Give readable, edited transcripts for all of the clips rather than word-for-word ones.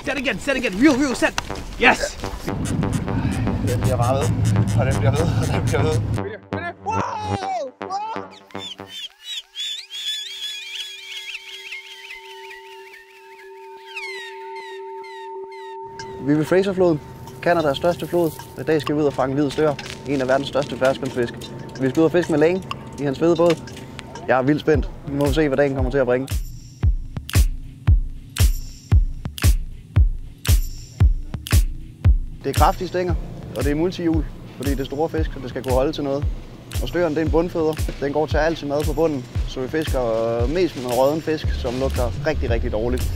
Set again, real, set. Yes! Den bliver bare ved, og den bliver ved, og den bliver ved. Vi er ved Fraserfloden, Canadas største flod. I dag skal vi ud og fange hvid stør, en af verdens største ferskvandsfisk. Vi skal ud og fiske med Lane i hans fede båd. Jeg er vildt spændt. Vi må se, hvad dagen kommer til at bringe. Det er kraftige stænger, og det er multihjul, fordi det er store fisk, så det skal kunne holde til noget. Og støren, det er en bundføder. Den går til alt sin mad på bunden, så vi fisker mest med rådden fisk, som lugter rigtig, rigtig dårligt.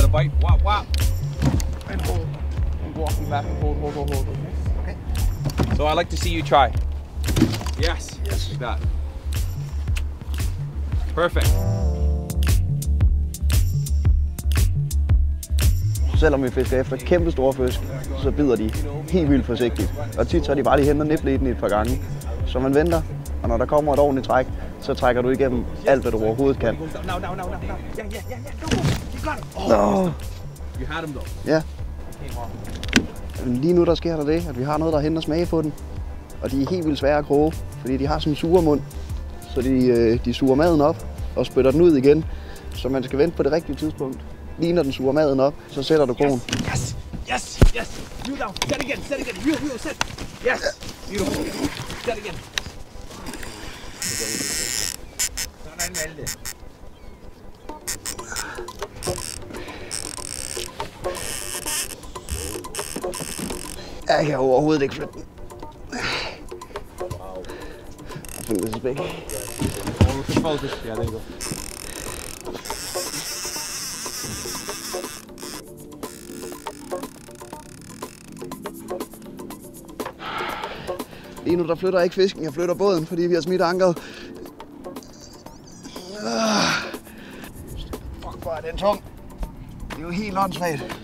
Bite. Wow. And hold. And walking back and hold. Okay. So I'd like to see you try. Yes. Like that. Perfect. Selvom vi fisker efter kæmpe store fisk, så bider de helt vildt forsigtigt. Og tit så er de bare lige hen og nipper i den et par gange. Så man venter, og når der kommer et ordentligt træk, så trækker du igennem alt, hvad du overhovedet kan. No. You had him though. Ja. Lige nu der sker der det, at vi har noget, der henter smage på den. Og de er helt vildt svære at kroge, fordi de har sådan en sugermund. Så de suger maden op og spytter den ud igen. Så man skal vente på det rigtige tidspunkt. Lige når den suger maden op, så sætter du krogen. Yes. Reel down. Set again. Real, set. Yes. Beautiful. Set again. Jeg kan overhovedet ikke flytte den. I think this is big. Focus. Yeah, there you go. Lige nu der flytter jeg ikke fisken, jeg flytter båden, fordi vi har smidt ankeret. Fuck, hvor er den tung. Det er jo helt åndssvagt.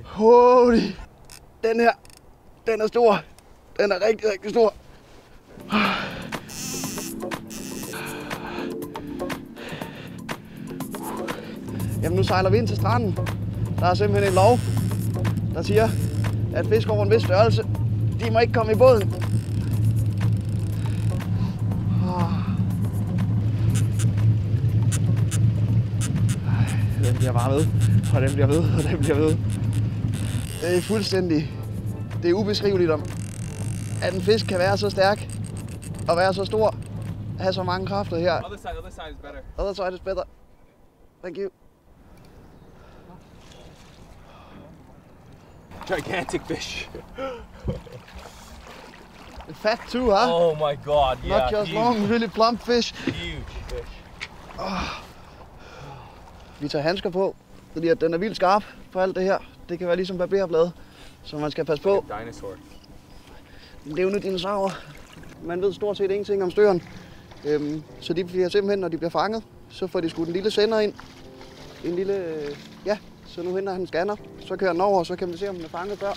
Holy. Den her, den er stor. Den er rigtig, rigtig stor. Jamen nu sejler vi ind til stranden. Der er simpelthen en lov, der siger, at fisk over en vis størrelse, de må ikke komme i båden. Den bliver bare ved, og den bliver ved, og den bliver ved. Det er fuldstændig, det er ubeskriveligt om, at en fisk kan være så stærk og være så stor, have så mange kræfter her. Other side is better. Other side is better. Thank you. Gigantic fish. Fat too, huh? Oh my god, yeah. Not just huge. long, really plump fish. Huge fish. Vi tager handsker på, fordi at den er vildt skarp for alt det her. Det kan være ligesom barberblad, så man skal passe på. Dinosaur. Levende dinosaurer. Man ved stort set ingenting om støren. Så de bliver simpelthen, når de bliver fanget, så får de skudt en lille sender ind. En lille, ja, så nu henter han en scanner. Så kører den over, og så kan man se, om den er fanget før.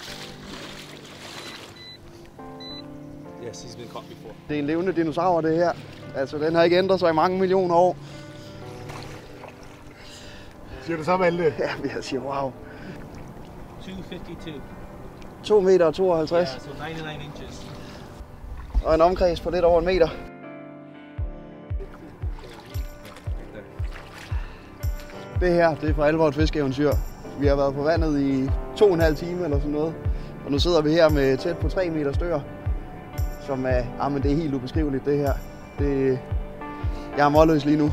Yes, he's been caught before. Det er en levende dinosaur, det her. Altså, den har ikke ændret sig i mange millioner år. Siger du så, Malte? Ja, jeg siger wow. 252. 2 meter og 52. Yeah, so 99 inches. Og en omkreds på lidt over 1 meter. Det her, det er for alvor et fiskeeventyr. Vi har været på vandet i 2,5 timer eller sådan noget. Og nu sidder vi her med tæt på 3 meter stør. Som er, men det er helt ubeskriveligt det her. Jeg er målløs lige nu.